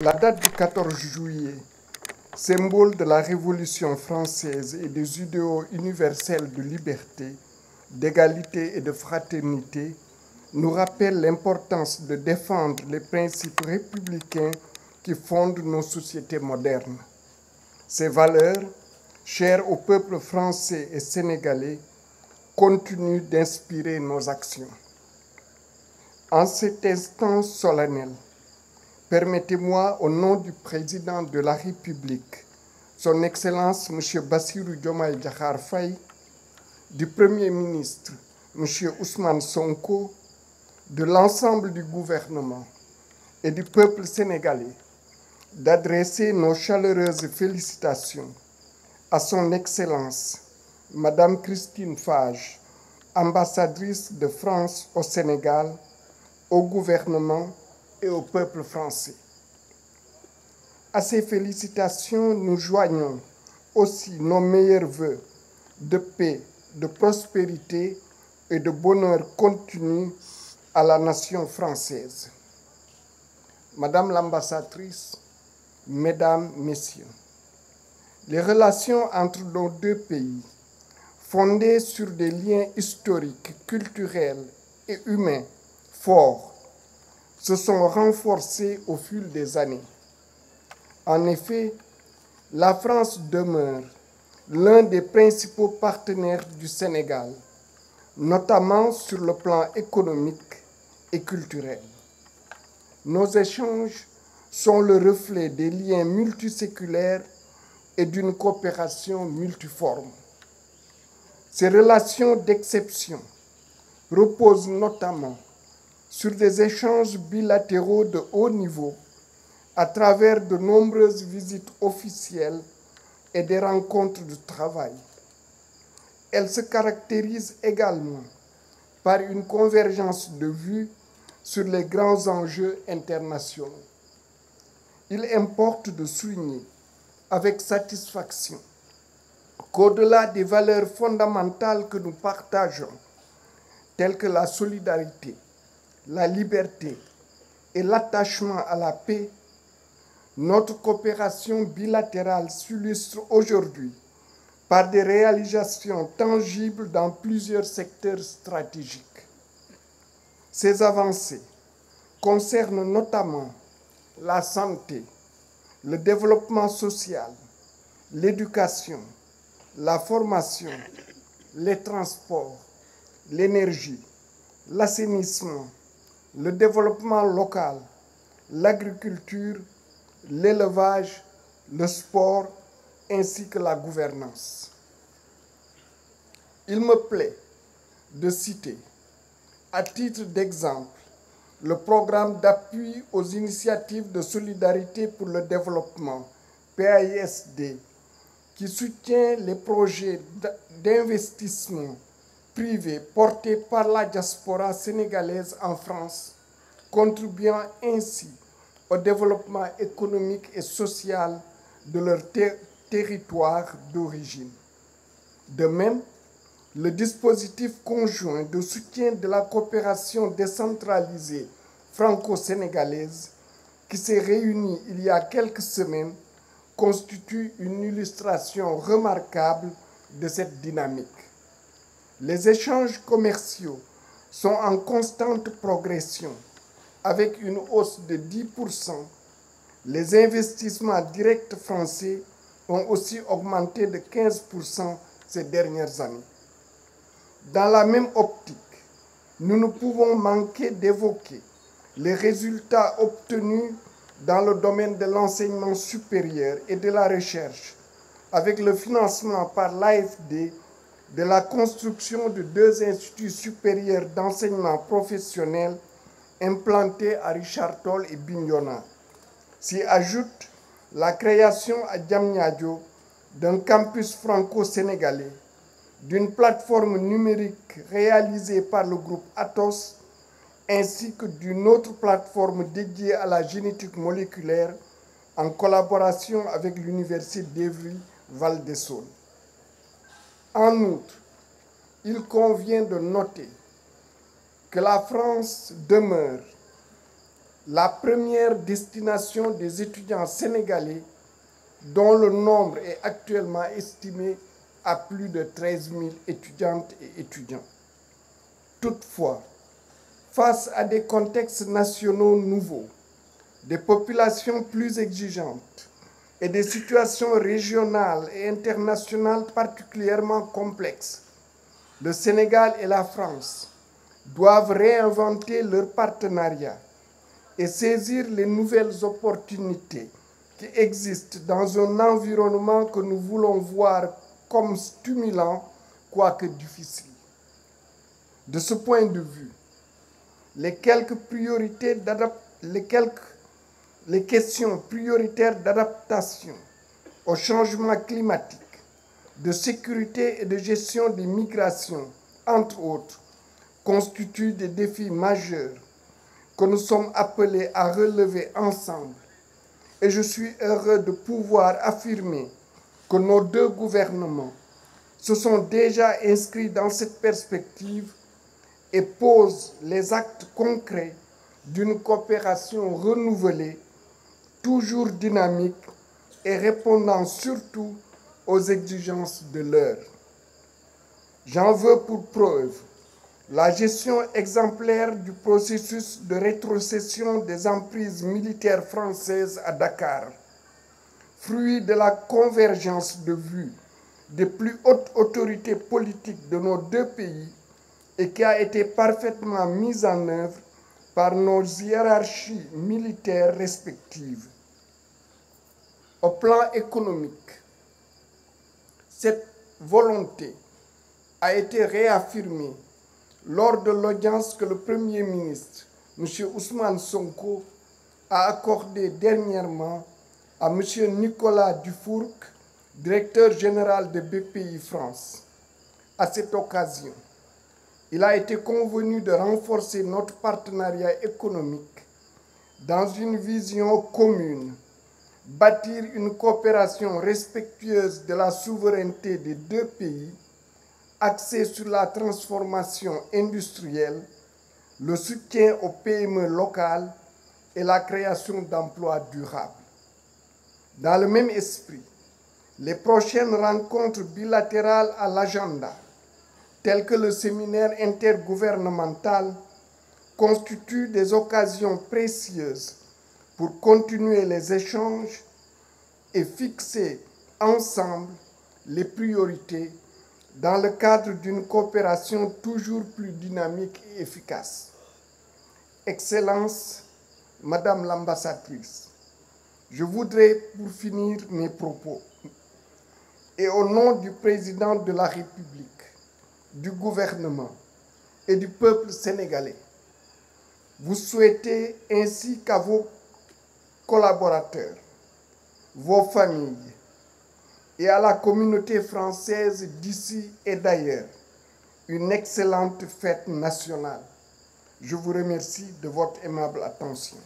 La date du 14 juillet, symbole de la Révolution française et des idéaux universels de liberté, d'égalité et de fraternité, nous rappelle l'importance de défendre les principes républicains qui fondent nos sociétés modernes. Ces valeurs, chères au peuple français et sénégalais, continuent d'inspirer nos actions. En cet instant solennel, permettez-moi, au nom du président de la République, son Excellence M. Bassirou Diomaye Diakhar Faye, du Premier ministre M. Ousmane Sonko, de l'ensemble du gouvernement et du peuple sénégalais, d'adresser nos chaleureuses félicitations à son Excellence, Madame Christine Fage, ambassadrice de France au Sénégal, au gouvernement et au peuple français. À ces félicitations, nous joignons aussi nos meilleurs vœux de paix, de prospérité et de bonheur continu à la nation française. Madame l'ambassadrice, Mesdames, Messieurs, les relations entre nos deux pays, fondées sur des liens historiques, culturels et humains forts, se sont renforcées au fil des années. En effet, la France demeure l'un des principaux partenaires du Sénégal, notamment sur le plan économique et culturel. Nos échanges sont le reflet des liens multiséculaires et d'une coopération multiforme. Ces relations d'exception reposent notamment sur des échanges bilatéraux de haut niveau à travers de nombreuses visites officielles et des rencontres de travail. Elles se caractérisent également par une convergence de vues sur les grands enjeux internationaux. Il importe de souligner avec satisfaction qu'au-delà des valeurs fondamentales que nous partageons, telles que la solidarité, la liberté et l'attachement à la paix, notre coopération bilatérale s'illustre aujourd'hui par des réalisations tangibles dans plusieurs secteurs stratégiques. Ces avancées concernent notamment la santé, le développement social, l'éducation, la formation, les transports, l'énergie, l'assainissement, le développement local, l'agriculture, l'élevage, le sport, ainsi que la gouvernance. Il me plaît de citer, à titre d'exemple, le programme d'appui aux initiatives de solidarité pour le développement, PAISD, qui soutient les projets d'investissement privés portés par la diaspora sénégalaise en France, contribuant ainsi au développement économique et social de leur territoire d'origine. De même, le dispositif conjoint de soutien de la coopération décentralisée franco-sénégalaise, qui s'est réuni il y a quelques semaines, constitue une illustration remarquable de cette dynamique. Les échanges commerciaux sont en constante progression, avec une hausse de 10%. Les investissements directs français ont aussi augmenté de 15% ces dernières années. Dans la même optique, nous ne pouvons manquer d'évoquer les résultats obtenus dans le domaine de l'enseignement supérieur et de la recherche, avec le financement par l'AFD de la construction de 2 instituts supérieurs d'enseignement professionnel implantés à Richard Toll et Bignona. S'y ajoute la création à Diamniadio d'un campus franco-sénégalais, d'une plateforme numérique réalisée par le groupe Atos, ainsi que d'une autre plateforme dédiée à la génétique moléculaire en collaboration avec l'Université d'Evry-Val d'Essonne. En outre, il convient de noter que la France demeure la première destination des étudiants sénégalais, dont le nombre est actuellement estimé à plus de 13 000 étudiantes et étudiants. Toutefois, face à des contextes nationaux nouveaux, des populations plus exigeantes et des situations régionales et internationales particulièrement complexes, le Sénégal et la France doivent réinventer leur partenariat et saisir les nouvelles opportunités qui existent dans un environnement que nous voulons voir comme stimulant, quoique difficile. De ce point de vue, les questions prioritaires d'adaptation au changement climatique, de sécurité et de gestion des migrations, entre autres, constituent des défis majeurs que nous sommes appelés à relever ensemble. Et je suis heureux de pouvoir affirmer que nos deux gouvernements se sont déjà inscrits dans cette perspective et posent les actes concrets d'une coopération renouvelée, toujours dynamique et répondant surtout aux exigences de l'heure. J'en veux pour preuve la gestion exemplaire du processus de rétrocession des emprises militaires françaises à Dakar, fruit de la convergence de vues des plus hautes autorités politiques de nos deux pays et qui a été parfaitement mise en œuvre par nos hiérarchies militaires respectives. Au plan économique, cette volonté a été réaffirmée lors de l'audience que le Premier ministre, M. Ousmane Sonko, a accordée dernièrement à M. Nicolas Dufourcq, directeur général de BPI France. À cette occasion, il a été convenu de renforcer notre partenariat économique dans une vision commune, bâtir une coopération respectueuse de la souveraineté des deux pays, axée sur la transformation industrielle, le soutien aux PME locales et la création d'emplois durables. Dans le même esprit, les prochaines rencontres bilatérales à l'agenda, telles que le séminaire intergouvernemental, constituent des occasions précieuses pour continuer les échanges et fixer ensemble les priorités dans le cadre d'une coopération toujours plus dynamique et efficace. Excellences, Madame l'ambassadrice, je voudrais pour finir mes propos et au nom du président de la République, du gouvernement et du peuple sénégalais, vous souhaiter ainsi qu'à vos collaborateurs, vos familles et à la communauté française d'ici et d'ailleurs une excellente fête nationale. Je vous remercie de votre aimable attention.